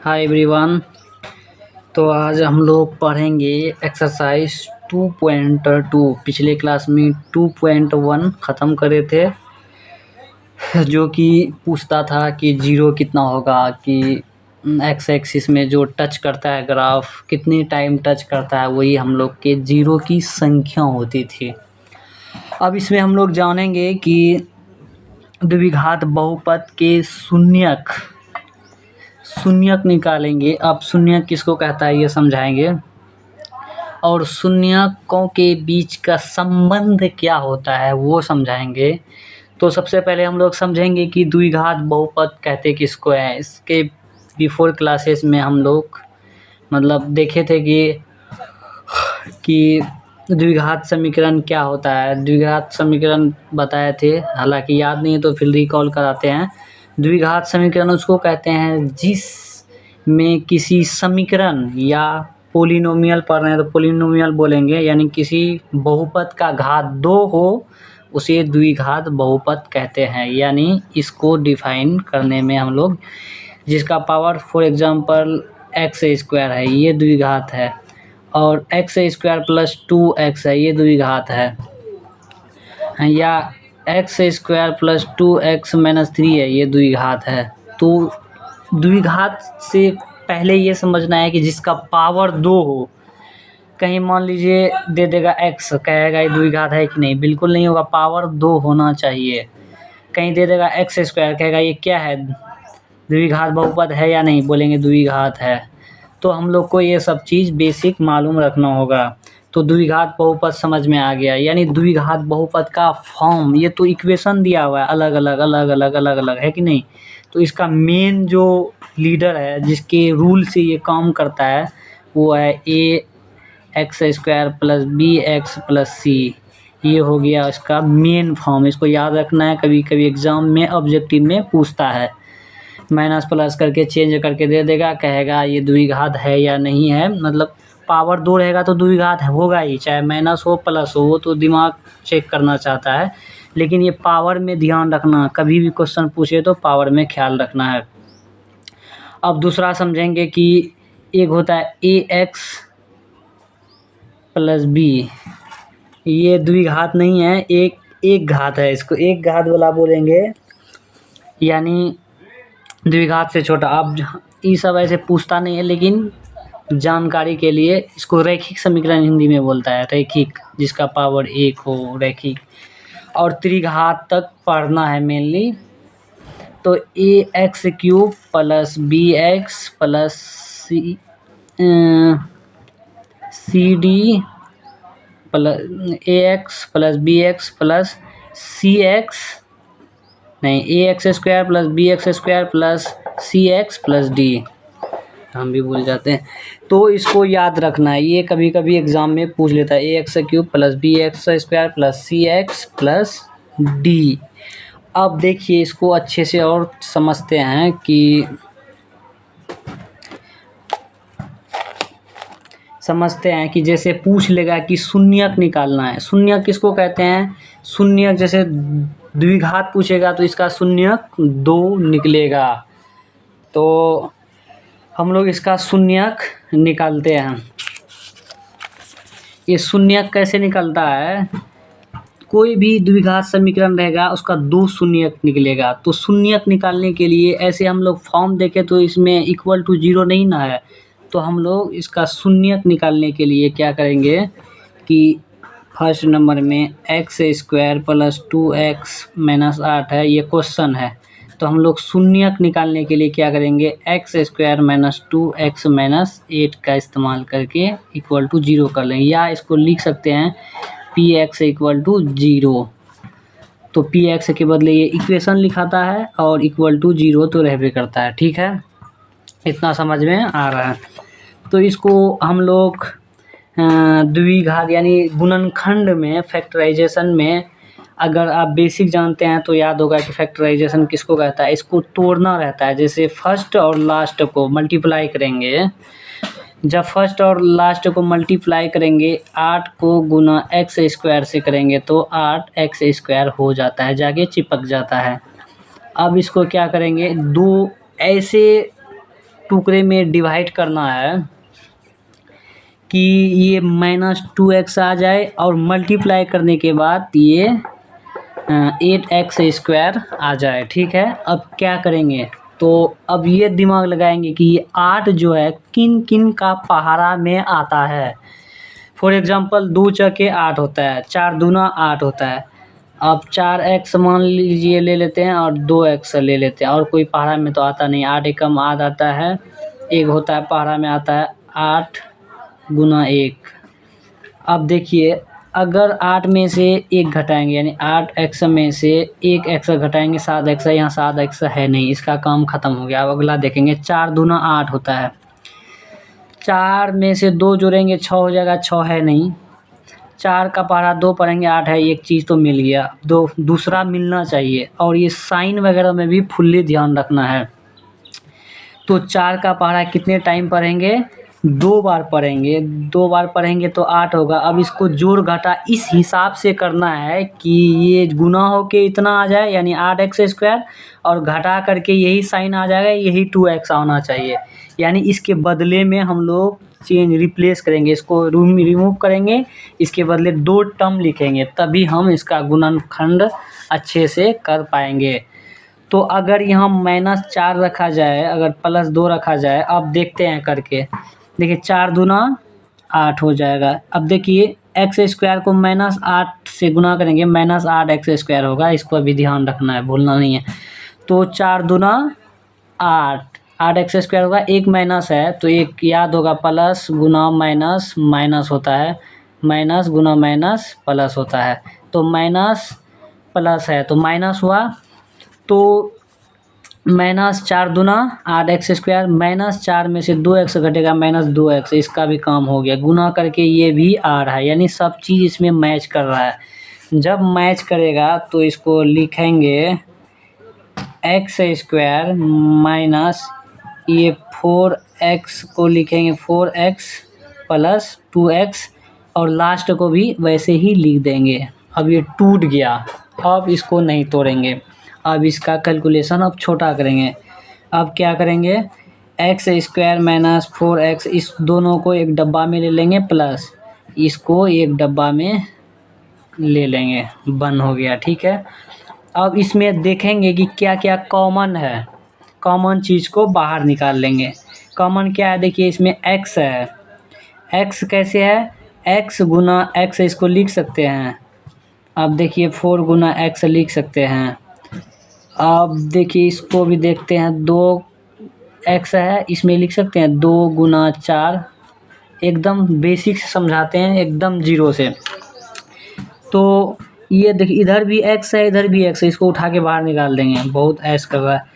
Hi everyone. तो आज हम लोग पढ़ेंगे एक्सरसाइज 2.2। पिछले क्लास में 2.1 ख़त्म करे थे, जो कि पूछता था कि जीरो कितना होगा, कि एक्स एक्सिस में जो टच करता है ग्राफ कितनी टाइम टच करता है, वही हम लोग के जीरो की संख्या होती थी। अब इसमें हम लोग जानेंगे कि द्विघात बहुपद के शून्यक निकालेंगे। अब शून्यक किसको कहता है ये समझाएंगे, और शून्यकों के बीच का संबंध क्या होता है वो समझाएंगे। तो सबसे पहले हम लोग समझेंगे कि द्विघात बहुपद कहते किसको है। इसके बिफोर क्लासेस में हम लोग देखे थे कि द्विघात समीकरण क्या होता है। द्विघात समीकरण बताए थे, हालांकि याद नहीं है तो फिर रिकॉल कराते हैं। द्विघात समीकरण उसको कहते हैं जिस में किसी समीकरण या पोलिनोमियल पढ़ रहे हैं तो पोलिनोमियल बोलेंगे, यानी किसी बहुपद का घात 2 हो उसे द्विघात बहुपद कहते हैं। यानी इसको डिफाइन करने में हम लोग जिसका power for example x square है ये द्विघात है, और एक्स स्क्वायर प्लस 2x है ये द्विघात है, या x square plus 2x minus 3 है ये द्विघात है। तो द्विघात से पहले ये समझना है कि जिसका पावर 2 हो। कहीं मान लीजिए दे देगा x, कहेगा ये द्विघात है कि नहीं, बिल्कुल नहीं होगा, पावर 2 होना चाहिए। कहीं दे देगा एक्स स्क्वायर, कहेगा ये क्या है, द्विघात बहुपद है या नहीं, बोलेंगे द्विघात है। तो हम लोग को ये सब चीज़ बेसिक मालूम रखना होगा। तो द्विघात बहुपद समझ में आ गया, यानी द्विघात बहुपद का फॉर्म, ये तो इक्वेशन दिया हुआ है अलग अलग है कि नहीं। तो इसका मेन जो लीडर है जिसके रूल से ये काम करता है वो है A X square plus B X plus C. ये हो गया इसका मेन फॉर्म, इसको याद रखना है। कभी कभी एग्जाम में ऑब्जेक्टिव में पूछता है, माइनस प्लस करके चेंज करके दे देगा, कहेगा ये द्विघात है या नहीं है। पावर 2 रहेगा तो द्विघात होगा ही, चाहे माइनस हो प्लस हो, वो तो दिमाग चेक करना चाहता है। लेकिन ये पावर में ध्यान रखना, कभी भी क्वेश्चन पूछे तो पावर में ख्याल रखना है। अब दूसरा समझेंगे कि एक होता है ए एक्स प्लस बी, ये द्विघात नहीं है, एक घात है, इसको एक घात वाला बोलेंगे, यानी द्विघात से छोटा। अब ये सब ऐसे पूछता नहीं है, लेकिन जानकारी के लिए इसको रैखिक समीकरण हिंदी में बोलता है, रैखिक, जिसका पावर 1 हो, रैखिक। और त्रिघात तक पढ़ना है मेनली। तो A X cube plus B X plus C D plus A X plus B X plus C X, नहीं, A X square plus B X square plus C X plus D, हम भी भूल जाते हैं। तो इसको याद रखना है, ये कभी कभी एग्जाम में पूछ लेता है, A X cube plus B X square plus C X plus D. अब देखिए इसको अच्छे से और समझते हैं कि जैसे पूछ लेगा कि शून्यक निकालना है। शून्यक किसको कहते हैं, शून्यक जैसे द्विघात पूछेगा तो इसका शून्यक 2 निकलेगा। तो हम लोग इसका शून्यक निकालते हैं। ये शून्यक कैसे निकलता है, कोई भी द्विघात समीकरण रहेगा उसका 2 शून्यक निकलेगा। तो शून्यक निकालने के लिए ऐसे हम लोग फॉर्म देखें तो इसमें इक्वल टू 0 नहीं ना है, तो हम लोग इसका शून्यक निकालने के लिए क्या करेंगे कि फर्स्ट नंबर में x square plus 2x minus 8 है, ये क्वेश्चन है। तो हम लोग शून्यक निकालने के लिए क्या करेंगे, x square minus 2x minus 8 का इस्तेमाल करके इक्वल टू 0 कर लेंगे, या इसको लिख सकते हैं पी एक्स इक्वल टू 0। तो पी एक्स के बदले ये इक्वेशन लिखाता है और इक्वल टू 0 तो रहबे करता है। ठीक है, इतना समझ में आ रहा है। तो इसको हम लोग द्विघात यानी गुणनखंड में, फैक्टराइजेशन में, अगर आप बेसिक जानते हैं तो याद होगा कि फैक्टराइजेशन किसको कहता है। इसको तोड़ना रहता है, जैसे फर्स्ट और लास्ट को मल्टीप्लाई करेंगे। जब फर्स्ट और लास्ट को मल्टीप्लाई करेंगे 8 को गुना एक्स स्क्वायर से करेंगे तो 8x स्क्वायर हो जाता है, जाके चिपक जाता है। अब इसको क्या करेंगे, दो ऐसे टुकड़े में डिवाइड करना है कि ये -2x आ जाए और मल्टीप्लाई करने के बाद ये 8x² आ जाए। ठीक है, अब क्या करेंगे, तो अब ये दिमाग लगाएंगे कि ये 8 जो है किन किन का पहाड़ा में आता है। फॉर एग्जांपल 2 चौके 8 होता है, 4 दूना 8 होता है। अब 4x मान लीजिए ले लेते हैं और 2x ले लेते हैं, और कोई पहाड़ा में तो आता नहीं, 8 एकम 8 आता है, एक होता है पहाड़ा में आता है 8 गुना 1। अब देखिए अगर 8 में से 1 घटाएंगे यानी 8x में से 1x घटाएंगे 7x है, यहाँ 7x है नहीं, इसका काम खत्म हो गया। अब अगला देखेंगे 4 दूना 8 होता है, 4 में से 2 जोड़ेंगे 6 हो जाएगा, 6 है नहीं, 4 का पहाड़ा 2 पढ़ेंगे 8 है, एक चीज़ तो मिल गया, दूसरा मिलना चाहिए। और ये साइन वगैरह में भी फुल्ली ध्यान रखना है। तो 4 का पहाड़ा कितने टाइम पढ़ेंगे, 2 बार पढ़ेंगे, 2 बार पढ़ेंगे तो 8 होगा। अब इसको जोड़ घटा इस हिसाब से करना है कि ये गुना हो के इतना आ जाए यानी 8x², और घटा करके यही साइन आ जाएगा, यही 2x आना चाहिए। यानी इसके बदले में हम लोग रिप्लेस करेंगे, इसको रिमूव करेंगे, इसके बदले 2 टर्म लिखेंगे, तभी हम इसका गुणनखंड अच्छे से कर पाएंगे। तो अगर यहाँ -4 रखा जाए, अगर +2 रखा जाए, अब देखते हैं करके, देखिए 4 दूना 8 हो जाएगा। अब देखिए x² को -8 से गुना करेंगे, -8x² होगा, इसको अभी ध्यान रखना है, भूलना नहीं है। तो 4 दूना 8, 8x² होगा, एक माइनस है तो एक याद होगा, प्लस गुना माइनस माइनस होता है, माइनस गुना माइनस प्लस होता है। तो माइनस प्लस है तो माइनस हुआ, तो -4 दूना 8x², -4 में से 2x घटेगा -2x, इसका भी काम हो गया। गुना करके ये भी आ रहा है, यानी सब चीज़ इसमें मैच कर रहा है। जब मैच करेगा तो इसको लिखेंगे x² माइनस ये 4x को लिखेंगे 4x + 2x, और लास्ट को भी वैसे ही लिख देंगे। अब ये टूट गया, अब इसको नहीं तोड़ेंगे, अब इसका कैलकुलेशन अब छोटा करेंगे। अब क्या करेंगे, x² माइनस 4x, इस दोनों को एक डब्बा में ले लेंगे, प्लस इसको एक डब्बा में ले लेंगे, बन हो गया। ठीक है, अब इसमें देखेंगे कि क्या क्या कॉमन है, कॉमन चीज़ को बाहर निकाल लेंगे। कॉमन क्या है, देखिए इसमें x है, x कैसे है, x गुना x, इसको लिख सकते हैं। अब देखिए 4 गुना x लिख सकते हैं। अब देखिए इसको भी देखते हैं, 2x है, इसमें लिख सकते हैं 2 गुना 4, एकदम बेसिक से समझाते हैं, एकदम 0 से। तो ये देखिए इधर भी x है, इधर भी x है, इसको उठा के बाहर निकाल देंगे, बहुत ऐश कर रहा है।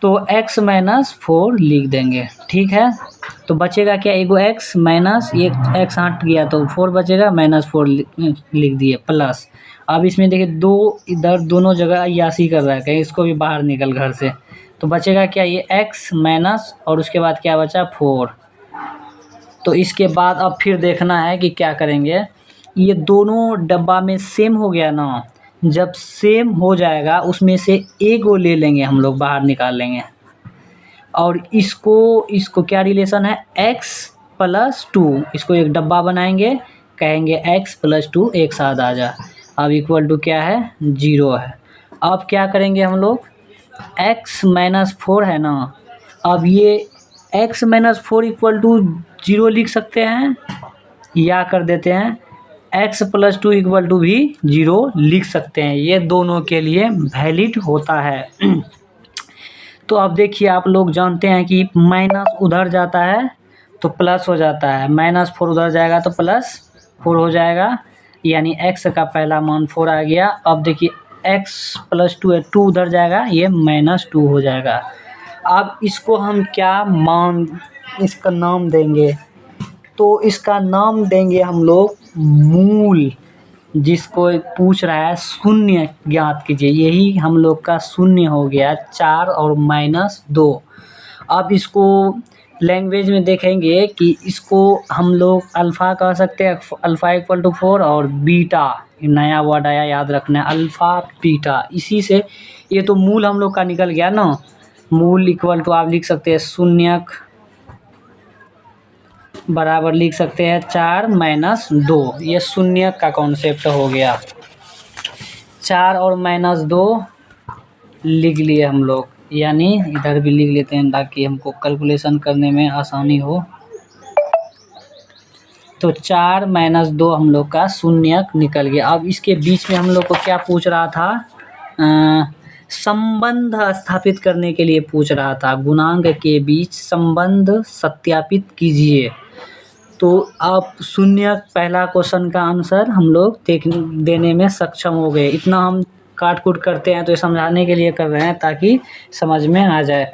तो x - 4 लिख देंगे। ठीक है, तो बचेगा क्या, एगो x माइनस एक x हट गया तो 4 बचेगा, -4 लिख दिए, प्लस। अब इसमें देखिए 2 इधर दोनों जगह अय्यासी कर रहा है, कहीं इसको भी बाहर निकल घर से, तो बचेगा क्या, ये x माइनस और उसके बाद क्या बचा 4। तो इसके बाद अब फिर देखना है कि क्या करेंगे, ये दोनों डब्बा में सेम हो गया ना, जब सेम हो जाएगा उसमें से एक को ले लेंगे, हम लोग बाहर निकाल लेंगे, और इसको क्या रिलेशन है, x + 2, इसको एक डब्बा बनाएंगे, कहेंगे x + 2 एक साथ आ जा। अब इक्वल टू क्या है, 0 है। अब क्या करेंगे हम लोग, x - 4 है ना, अब ये x - 4 = 0 लिख सकते हैं, या कर देते हैं x + 2 = भी 0 लिख सकते हैं, ये दोनों के लिए वैलिड होता है। तो अब देखिए आप लोग जानते हैं कि माइनस उधर जाता है तो प्लस हो जाता है, -4 उधर जाएगा तो +4 हो जाएगा, यानी x का पहला मान 4 आ गया। अब देखिए x + 2 है, 2 उधर जाएगा, ये -2 हो जाएगा। अब इसको हम क्या इसका नाम देंगे, तो इसका नाम देंगे हम लोग मूल। जिसको पूछ रहा है शून्य ज्ञात कीजिए, यही हम लोग का शून्य हो गया, 4 और -2। अब इसको लैंग्वेज में देखेंगे कि इसको हम लोग अल्फ़ा कह सकते हैं, अल्फ़ा = 4, और बीटा नया वर्ड आया याद रखना है, अल्फ़ा बीटा, इसी से ये तो मूल हम लोग का निकल गया ना, मूल इक्वल टू आप लिख सकते हैं शून्यक बराबर लिख सकते हैं 4 माइनस 2। ये शून्यक का कॉन्सेप्ट हो गया। 4 और माइनस 2 लिख लिए हम लोग, यानी इधर भी लिख लेते हैं ताकि हमको कैलकुलेशन करने में आसानी हो। तो 4 माइनस 2 हम लोग का शून्यक निकल गया। अब इसके बीच में हम लोग को क्या पूछ रहा था, संबंध स्थापित करने के लिए पूछ रहा था। गुणांक के बीच संबंध सत्यापित कीजिए। तो अब शून्यक पहला क्वेश्चन का आंसर हम लोग देने में सक्षम हो गए। इतना हम काट कूट करते हैं तो ये समझाने के लिए कर रहे हैं ताकि समझ में आ जाए।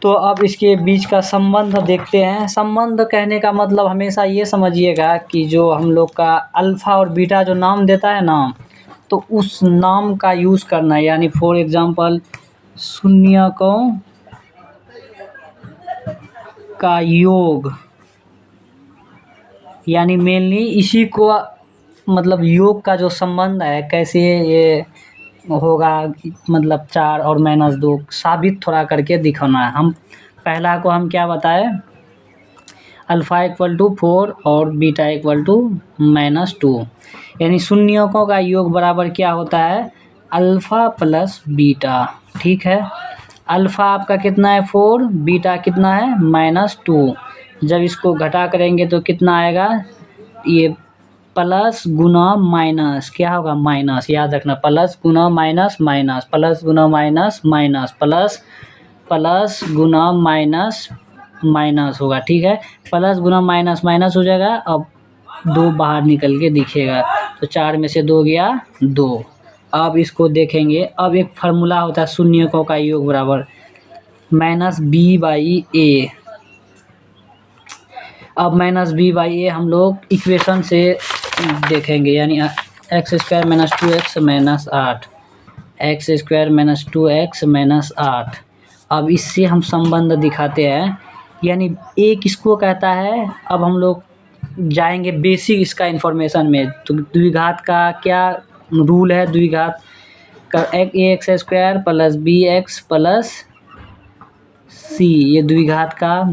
तो अब इसके बीच का संबंध देखते हैं। संबंध कहने का मतलब हमेशा ये समझिएगा कि जो हम लोग का अल्फ़ा और बीटा जो नाम देता है ना, तो उस नाम का यूज़ करना है। यानी फॉर एग्जांपल शून्यकों का योग, यानी मेनली इसी को मतलब योग का जो संबंध है कैसे ये होगा, मतलब 4 और माइनस 2 साबित थोड़ा करके दिखाना है। हम पहला को हम क्या बताए, अल्फ़ा इक्वल टू 4 और बीटा इक्वल टू -2, यानी शून्यकों का योग बराबर क्या होता है, अल्फ़ा प्लस बीटा। ठीक है, अल्फ़ा आपका कितना है 4, बीटा कितना है -2। जब इसको घटा करेंगे तो कितना आएगा, ये प्लस गुना माइनस क्या होगा माइनस, याद रखना प्लस गुना माइनस माइनस, प्लस गुना माइनस माइनस, प्लस प्लस गुना माइनस माइनस होगा। ठीक है, प्लस गुना माइनस माइनस हो जाएगा। अब 2 बाहर निकल के दिखेगा, तो 4 में से 2 गया 2। अब इसको देखेंगे, अब एक फार्मूला होता है शून्यकों का योग बराबर -b/a। अब -b/a हम लोग इक्वेशन से देखेंगे, यानी x² - 2x - 8, x² - 2x - 8। अब इससे हम संबंध दिखाते हैं, यानी a किसको कहता है। अब हम लोग जाएंगे बेसिक इसका इन्फॉर्मेशन में। तो द्विघात का क्या रूल है, द्विघात का ax² + bx + c, ये द्विघात का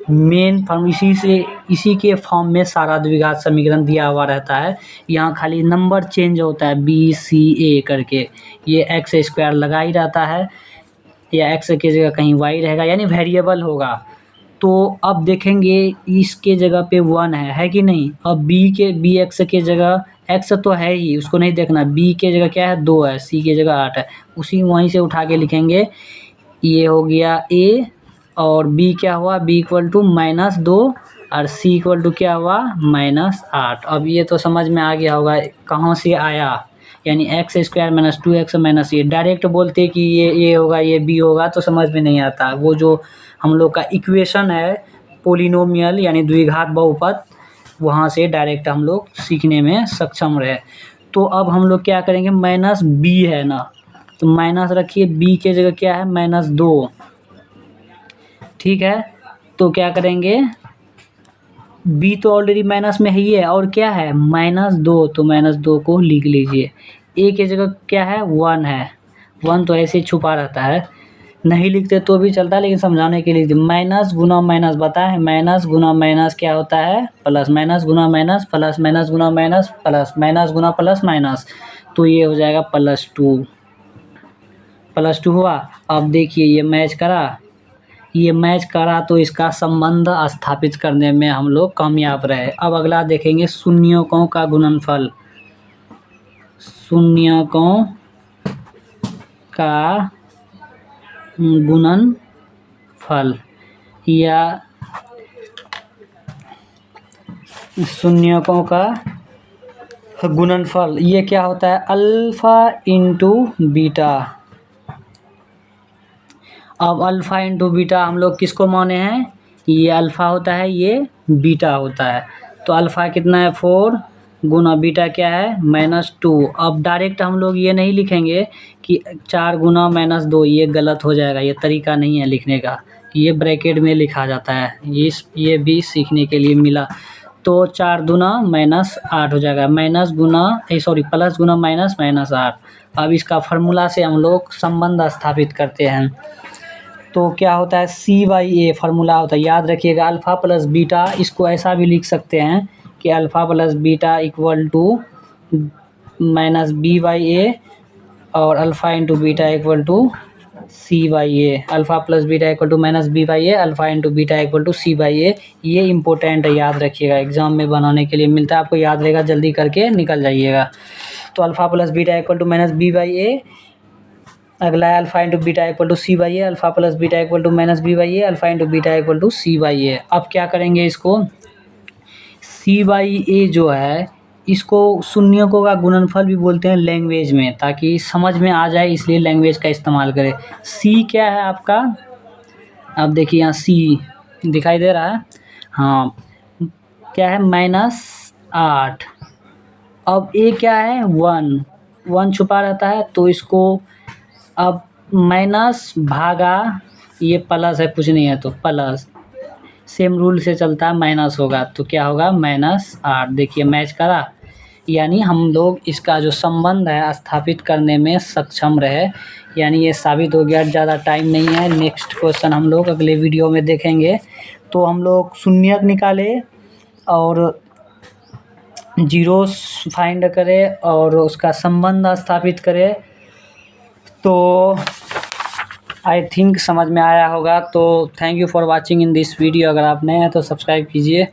मेन फॉर्म। इसी के फॉर्म में सारा द्विघात समीकरण दिया हुआ रहता है। यहाँ खाली नंबर चेंज होता है b c a करके, ये x² लगा ही रहता है, या x की जगह कहीं y रहेगा, यानी वेरिएबल होगा। तो अब देखेंगे इसके जगह पे 1 है कि नहीं। अब bx के जगह x तो है ही, उसको नहीं देखना। b के जगह क्या है 2 है, c के जगह 8 है, उसी वहीं से उठा के लिखेंगे। ये हो गया a, और b क्या हुआ, b इक्वल टू -2 और c इक्वल टू क्या हुआ -8। अब ये तो समझ में आ गया होगा कहाँ से आया, यानी x² - 2x - a। डायरेक्ट बोलते कि ये होगा ये b होगा तो समझ में नहीं आता। वो जो हम लोग का इक्वेशन है पोलिनोमियल यानी द्विघात बहुपद, वहाँ से डायरेक्ट हम लोग सीखने में सक्षम रहे। तो अब हम लोग क्या करेंगे, -b है ना, तो माइनस रखिए, b के जगह क्या है -2। ठीक है, तो क्या करेंगे, b तो ऑलरेडी माइनस में ही है, और क्या है -2, तो -2 को लिख लीजिए। a की जगह क्या है 1 है, 1 तो ऐसे ही छुपा रहता है, नहीं लिखते तो भी चलता है, लेकिन समझाने के लिए माइनस गुना माइनस बताए, माइनस गुना माइनस क्या होता है प्लस, माइनस गुना माइनस प्लस, माइनस गुना माइनस प्लस, माइनस गुना प्लस माइनस, तो ये हो जाएगा +2। +2 हुआ। अब देखिए ये मैच करा, तो इसका संबंध स्थापित करने में हम लोग कामयाब रहे। अब अगला देखेंगे शून्यकों का गुणनफल। शून्यकों का गुणनफल या शून्यकों का गुणनफल, ये क्या होता है, अल्फ़ा इंटू बीटा। अब अल्फ़ा इंटू बीटा हम लोग किसको माने हैं, ये अल्फ़ा होता है, ये बीटा होता है। तो अल्फ़ा कितना है 4 गुना बीटा क्या है -2। अब डायरेक्ट हम लोग ये नहीं लिखेंगे कि 4 गुना -2, ये गलत हो जाएगा, ये तरीका नहीं है लिखने का, ये ब्रैकेट में लिखा जाता है। ये भी सीखने के लिए मिला। तो 4 दूना -8 हो जाएगा, प्लस गुना -8। अब इसका फार्मूला से हम लोग संबंध स्थापित करते हैं। तो क्या होता है C/A फार्मूला होता है, याद रखिएगा। अल्फ़ा प्लस बीटा, इसको ऐसा भी लिख सकते हैं कि alpha plus beta equal to minus B/A और alpha into beta equal to C/A। Alpha plus beta equal to minus B/A, alpha into beta equal to C/A। ये इंपॉर्टेंट है, याद रखिएगा, एग्जाम में बनाने के लिए मिलता है, आपको याद रहेगा, जल्दी करके निकल जाइएगा। तो alpha plus beta equal to minus B/A, अगला है alpha into beta equal to C/A, alpha plus beta equal to minus B/A, alpha into beta equal to C/A। अब क्या करेंगे, इसको C/A जो है, इसको शून्यकों का गुणनफल भी बोलते हैं लैंग्वेज में, ताकि समझ में आ जाए, इसलिए लैंग्वेज का इस्तेमाल करें। C क्या है आपका, अब देखिए यहाँ C दिखाई दे रहा है, हाँ, क्या है -8। अब A क्या है 1 छुपा रहता है, तो इसको अब माइनस भागा, ये प्लस है, कुछ नहीं है तो प्लस, सेम रूल से चलता है, माइनस होगा तो क्या होगा -8। देखिए मैच करा, यानी हम लोग इसका जो संबंध है स्थापित करने में सक्षम रहे, यानी ये साबित हो गया। ज़्यादा टाइम नहीं है, नेक्स्ट क्वेश्चन हम लोग अगले वीडियो में देखेंगे। तो हम लोग शून्यक निकाले और जीरोस फाइंड करें और उसका संबंध स्थापित करें। तो आई थिंक समझ में आया होगा। तो thank you for watching in this video. अगर आप नए हैं तो सब्सक्राइब कीजिए।